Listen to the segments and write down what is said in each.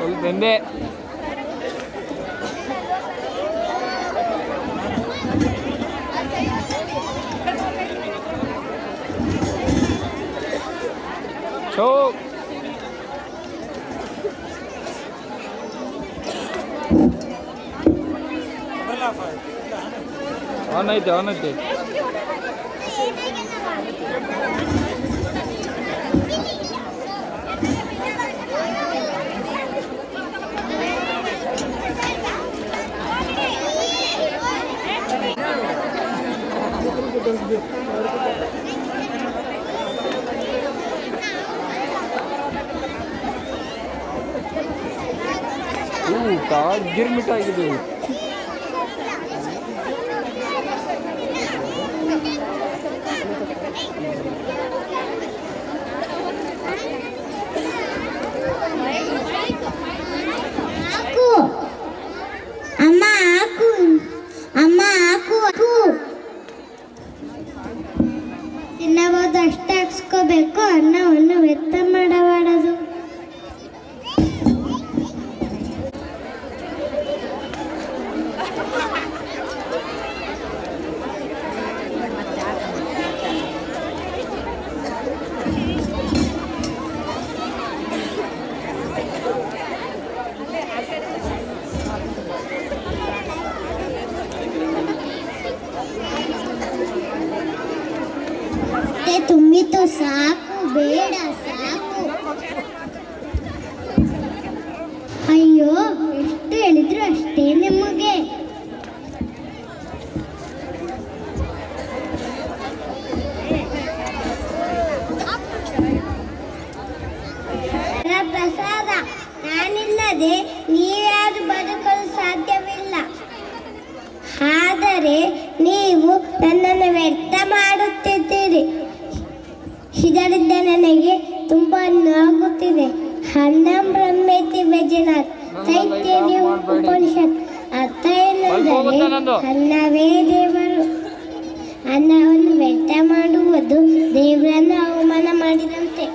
Full ಬೆಂಬೆ. Show on ಐತೆ on ಐತೆ. ಗಿರ್ಮಿಟ್ ಆಗಿದೆ. ತಿನ್ನಬಹುದು ಅಷ್ಟೇ ಹಾಕ್ಸ್ಕೋಬೇಕು, ಅನ್ನವನ್ನು ವ್ಯರ್ಥ ಮಾಡಬಾರದು. ತುಂಬಿತು ಸಾಕು, ಬೇಡ ಸಾಕು. ಅಯ್ಯೋ, ಎಷ್ಟು ಹೇಳಿದ್ರು ಅಷ್ಟೇ ನಿಮಗೆ. ಪ್ರಸಾದ, ನಾನಿಲ್ಲದೆ ನೀವ್ಯಾರು ಬದುಕಲು ಸಾಧ್ಯವಿಲ್ಲ. ಆದರೆ ನೀವು ನನ್ನನ್ನು ವ್ಯರ್ಥ ಮಾಡುತ್ತಿದ್ದೀರಿ. ಇದರಿಂದ ನನಗೆ ತುಂಬಾ ನೋವಾಗುತ್ತಿದೆ. ಅನ್ನಂ ಬ್ರಹ್ಮೇತಿ ವ್ಯಜನಾತ್ ತೈತ್ರಿಯ ಉಪನಿಷತ್. ಅರ್ಥ ಏನೆಂದರೆ ಅನ್ನವೇ ದೇವರು. ಅನ್ನವನ್ನು ವ್ಯರ್ಥ ಮಾಡುವುದು ದೇವರನ್ನು ಅವಮಾನ ಮಾಡಿದಂತೆ.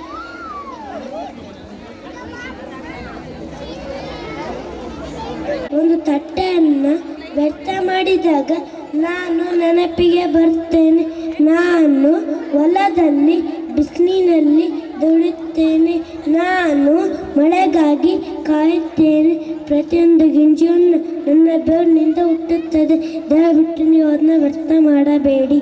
ಒಂದು ತಟ್ಟೆಯನ್ನು ವ್ಯರ್ಥ ಮಾಡಿದಾಗ ನಾನು ನೆನಪಿಗೆ ಬರ್ತೇನೆ. ನಾನು ಹೊಲದಲ್ಲಿ ಬಿಸಿಲಿನಲ್ಲಿ ದುಡಿಯುತ್ತೇನೆ. ನಾನು ಮಳೆಗಾಗಿ ಕಾಯುತ್ತೇನೆ. ಪ್ರತಿಯೊಂದು ಗಿಂಜಿಯನ್ನು ನನ್ನ ಬೆವರಿನಿಂದ ಹುಟ್ಟುತ್ತದೆ. ದಯವಿಟ್ಟು ನೀವು ಅದನ್ನ ವ್ಯರ್ಥ ಮಾಡಬೇಡಿ.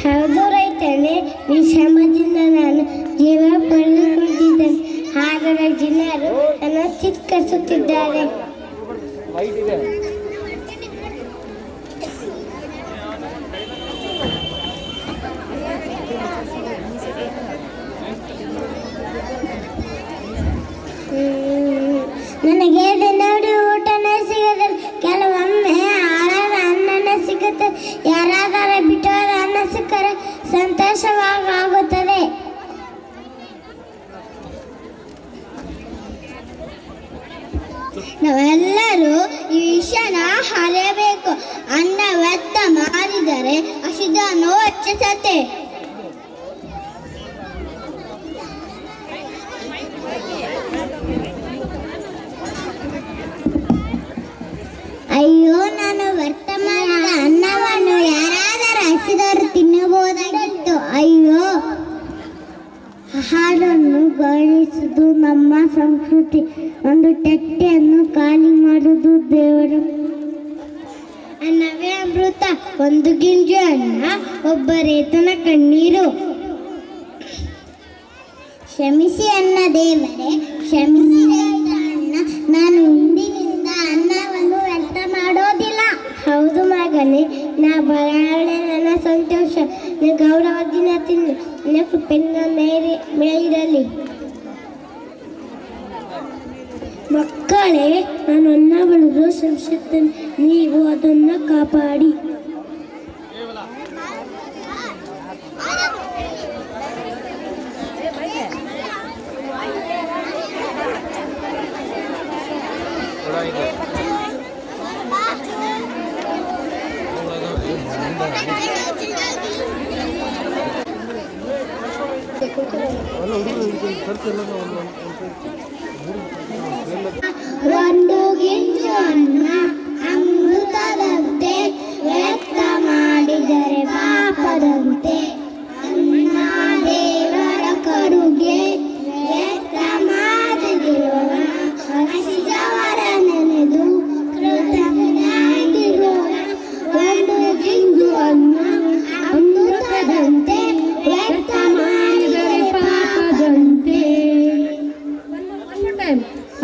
ಹೌದು ರೈತನೇ, ಈ ಶ್ರಮದಿಂದ ನಾನು ಜೀವ ಪಡೆದುಕೊಂಡಿದ್ದೇನೆ. ಆದರೆ ಜನರು ನನ್ನ ಚಿತ್ಕರಿಸುತ್ತಿದ್ದಾರೆ. ನನಗೆ ನೋಡಿ ಊಟನೇ ಸಿಗದ. ಕೆಲವೊಮ್ಮೆ ಆಹಾರ ಅನ್ನನೇ ಸಿಗುತ್ತೆ. ಯಾರಾದರೂ ಬಿಟ್ಟವರ ಅನ್ನ ಸಿಕ್ಕರೆ ಸಂತೋಷವಾಗುತ್ತದೆ. ನಾವೆಲ್ಲರೂ ಈ ವಿಷಯನ ಅರಿಯಬೇಕು. ಅನ್ನ ವ್ಯರ್ಥ ಮಾಡಿದರೆ ಹಸಿವನ್ನು ಹೆಚ್ಚಿಸುತ್ತೆ. ಅಯ್ಯೋ, ನಾನು ವ್ಯರ್ಥ ಮಾಡಿದ ಅನ್ನವನ್ನು ಯಾರಾದರೂ ಹಸಿದವರು ತಿನ್ನಬಹುದಾಗಿತ್ತು. ಅಯ್ಯೋ, ಆಹಾರವನ್ನು ಗೌರವಿಸುವುದು ನಮ್ಮ ಸಂಸ್ಕೃತಿ. ಒಂದು ತಟ್ಟೆಯನ್ನು ಖಾಲಿ ಮಾಡುವುದು ದೇವರು. ಅನ್ನವೇ ಅಮೃತ. ಒಂದು ಗಿಂಜು ಅನ್ನ, ಒಬ್ಬ ರೈತನ ಕಣ್ಣೀರು. ಕ್ಷಮಿಸಿ ಅನ್ನ ದೇವರೇ, ಕ್ಷಮಿಸಿ ಅನ್ನ. ನಾನು ಇಂದಿನಿಂದ ಅನ್ನವನ್ನು ವ್ಯರ್ಥ ಮಾಡೋದಿಲ್ಲ. ಹೌದು ಮಗನೇ, ನಾ ಬರಳೆ ನನ್ನ ಸಂತೋಷ. ಗೌರವದಿಂದ ತಿನ್ನು. ನನ್ನ ಕೃಪೆಯಿಂದ ಮೇಲಿರಲಿ. ಮಕ್ಕಳೇ, ನಾನು ಅನ್ನ ಬೆಳೆದು ಶ್ರಮಿಸುತ್ತೇನೆ. ನೀವು ಅದನ್ನು ಕಾಪಾಡಿ. ಅಲ್ಲ ಹುಡುಗರು ಖರ್ಚೆಲ್ಲ ಒಂದು ಗಿಂಜು ಅನ್ನ ಅಮೃತದಂತೆ ವ್ಯರ್ಥ ಮಾಡಿದರೆ ಪಾಪದಂತೆ. ಅನ್ನ ದೇವರ ಕೊಡುಗೆ ವ್ಯರ್ಥ ಮಾಡದಿರೋಣ, ಹಸಿದವರ ನೆನೆದು ಕೃತಜ್ಞರಾಗಿರೋಣ. ಒಂದು ಗಿಂಜು ಅನ್ನ ಅಮೃತದಂತೆ ವ್ಯರ್ಥ ಮಾಡಿದರೆ ಪಾಪದಂತೆ.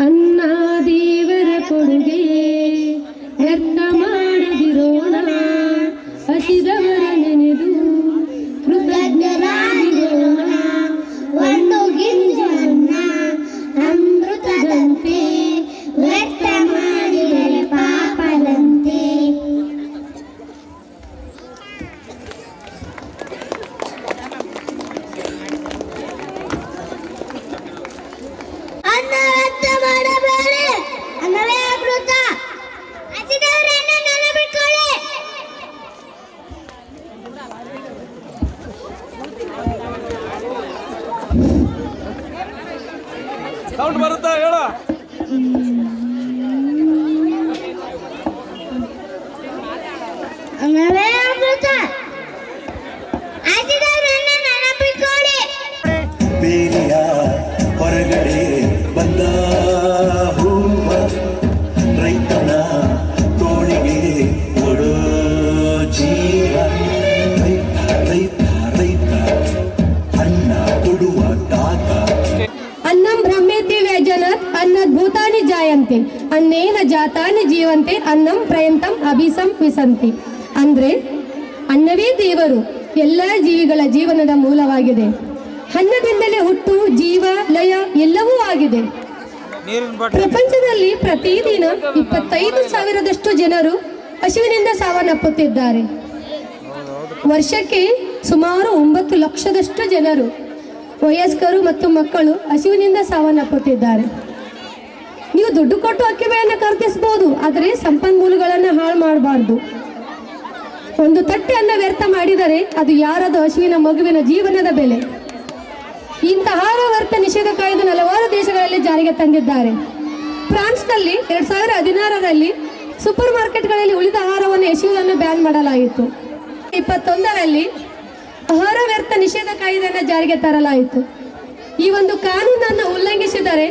ಅನ್ನ ದೇವರ ಕೊಡುಗೆ ವ್ಯರ್ಥ ಮಾಡದಿರೋಣ, ಹಸಿದವರ ನೆನೆದು ಕೃತಜ್ಞರಾಗಿರೋಣ. ಒಂದು ಗಿಂಜು ಅನ್ನ ಅಮೃತದಂತೆ ವ್ಯರ್ಥ ಮಾಡಿದರೆ ಪಾಪದಂತೆ. ಅನ್ನ ವ್ಯರ್ಥ ಮಾಡಬೇಡಿ, ಅನ್ನವೇ ಅಮೃತ. ಹಸಿದವರನ್ನ ನೆನಪಿಟ್ಕೊಳ್ಳಿ. ಸೌಂಡ್ ಬರುತ್ತಾ ಹೇಳ. ಅನ್ನವೇ ಅಮೃತ. ಹಸಿದವರನ್ನ ನೆನಪಿಟ್ಕೊಳ್ಳಿ. ಬೇಲಿಯ ಹೊರಗಡೆ ಬಂದ ಹೂವ ರೈತನ ತೋಳಿಗೆ ಕೊಡೋ ಜೀವ. ರೈತ ರೈತ ರೈತ ಅನ್ನ ಕೊಡುವ ತಾತ. ಅನ್ನಂ ಬ್ರಹ್ಮೇತಿ ವ್ಯಜನತ್ ಅನ್ನದ್ ಭೂತಾನಿ ಜಾಯಂತೆ ಅನ್ನೇನ ಜಾತಾನಿ ಜೀವಂತೆ ಅನ್ನಂ ಪ್ರಯಂತಂ ಅಭಿಸಂ ವಿಸಂತಿ. ಅಂದ್ರೆ ಅನ್ನವೇ ದೇವರು, ಎಲ್ಲ ಜೀವಿಗಳ ಜೀವನದ ಮೂಲವಾಗಿದೆ. ಅನ್ನದಿಂದಲೇ ಹುಟ್ಟು, ಜೀವ, ಲಯ ಎಲ್ಲವೂ ಆಗಿದೆ. ನೀರಿನ ಬಾಟಲ್ ಪ್ರಪಂಚದಲ್ಲಿ ಪ್ರತಿದಿನ 25,000ದಷ್ಟು ಜನರು ಹಸಿವಿನಿಂದ ಸಾವನ್ನಪ್ಪುತ್ತಿದ್ದಾರೆ. ವರ್ಷಕ್ಕೆ ಸುಮಾರು 9 ಲಕ್ಷದಷ್ಟು ಜನರು ವಯಸ್ಕರು ಮತ್ತು ಮಕ್ಕಳು ಹಸಿವಿನಿಂದ ಸಾವನ್ನಪ್ಪುತ್ತಿದ್ದಾರೆ. ನೀವು ದುಡ್ಡು ಕೊಟ್ಟು ಅಕ್ಕಿ ಬೆಳೆಯನ್ನು ಖರೀದಿಸಬಹುದು, ಆದರೆ ಸಂಪನ್ಮೂಲಗಳನ್ನು ಹಾಳು ಮಾಡಬಾರ್ದು. ಒಂದು ತಟ್ಟೆ ಅನ್ನ ವ್ಯರ್ಥ ಮಾಡಿದರೆ ಅದು ಯಾರದು ಹಸಿವಿನ ಮಗುವಿನ ಜೀವನದ ಬೆಲೆ. ಇಂತಹ ಆಹಾರ ವ್ಯರ್ಥ ನಿಷೇಧ ಕಾಯ್ದೆ ಹಲವಾರು ದೇಶಗಳಲ್ಲಿ ಜಾರಿಗೆ ತಂದಿದ್ದಾರೆ. ಫ್ರಾನ್ಸ್ನಲ್ಲಿ 2016ರಲ್ಲಿ ಸೂಪರ್ ಮಾರ್ಕೆಟ್ಗಳಲ್ಲಿ ಉಳಿದ ಆಹಾರವನ್ನು ಎಸೆಯುವುದನ್ನು ಬ್ಯಾನ್ ಮಾಡಲಾಯಿತು. 2021ರಲ್ಲಿ ಆಹಾರ ವ್ಯರ್ಥ ನಿಷೇಧ ಕಾಯ್ದೆಯನ್ನು ಜಾರಿಗೆ ತರಲಾಯಿತು. ಈ ಒಂದು ಕಾನೂನನ್ನು ಉಲ್ಲಂಘಿಸಿದರೆ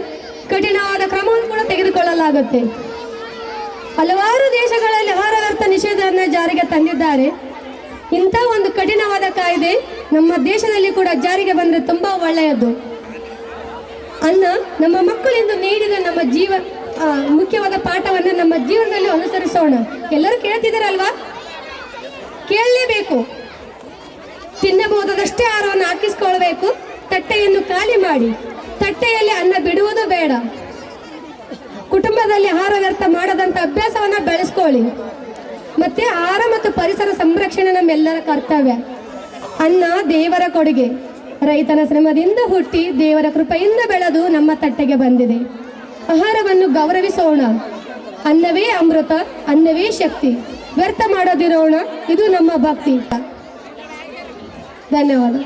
ಕಠಿಣವಾದ ಕ್ರಮವನ್ನು ಕೂಡ ತೆಗೆದುಕೊಳ್ಳಲಾಗುತ್ತೆ. ಹಲವಾರು ದೇಶಗಳಲ್ಲಿ ಆಹಾರ ವ್ಯರ್ಥ ನಿಷೇಧವನ್ನು ಜಾರಿಗೆ ತಂದಿದ್ದಾರೆ. ಇಂಥ ಒಂದು ಕಠಿಣವಾದ ಕಾಯ್ದೆ ನಮ್ಮ ದೇಶದಲ್ಲಿ ಕೂಡ ಜಾರಿಗೆ ಬಂದರೆ ತುಂಬಾ ಒಳ್ಳೆಯದು. ಅನ್ನ ನಮ್ಮ ಮಕ್ಕಳಿಂದ ನೀಡಿದ ನಮ್ಮ ಮುಖ್ಯವಾದ ಪಾಠವನ್ನು ನಮ್ಮ ಜೀವನದಲ್ಲಿ ಅನುಸರಿಸೋಣ. ಎಲ್ಲರೂ ಕೇಳ್ತಿದ್ದೀರಲ್ವಾ? ಕೇಳಲೇಬೇಕು. ತಿನ್ನಬಹುದಷ್ಟೇ ಆಹಾರವನ್ನು ಹಾಕಿಸ್ಕೊಳ್ಬೇಕು. ತಟ್ಟೆಯನ್ನು ಖಾಲಿ ಮಾಡಿ, ತಟ್ಟೆಯಲ್ಲಿ ಅನ್ನ ಬಿಡುವುದು ಬೇಡ. ಕುಟುಂಬದಲ್ಲಿ ಆಹಾರ ವ್ಯರ್ಥ ಮಾಡದಂತ ಅಭ್ಯಾಸವನ್ನ ಬೆಳೆಸ್ಕೊಳ್ಳಿ. ಮತ್ತೆ ಆಹಾರ ಮತ್ತು ಪರಿಸರ ಸಂರಕ್ಷಣೆ ನಮ್ಮೆಲ್ಲರ ಕರ್ತವ್ಯ. ಅನ್ನ ದೇವರ ಕೊಡುಗೆ, ರೈತನ ಶ್ರಮದಿಂದ ಹುಟ್ಟಿ ದೇವರ ಕೃಪೆಯಿಂದ ಬೆಳೆದು ನಮ್ಮ ತಟ್ಟೆಗೆ ಬಂದಿದೆ. ಆಹಾರವನ್ನು ಗೌರವಿಸೋಣ. ಅನ್ನವೇ ಅಮೃತ, ಅನ್ನವೇ ಶಕ್ತಿ. ವ್ಯರ್ಥ ಮಾಡದಿರೋಣ, ಇದು ನಮ್ಮ ಭಕ್ತಿ. ಧನ್ಯವಾದ.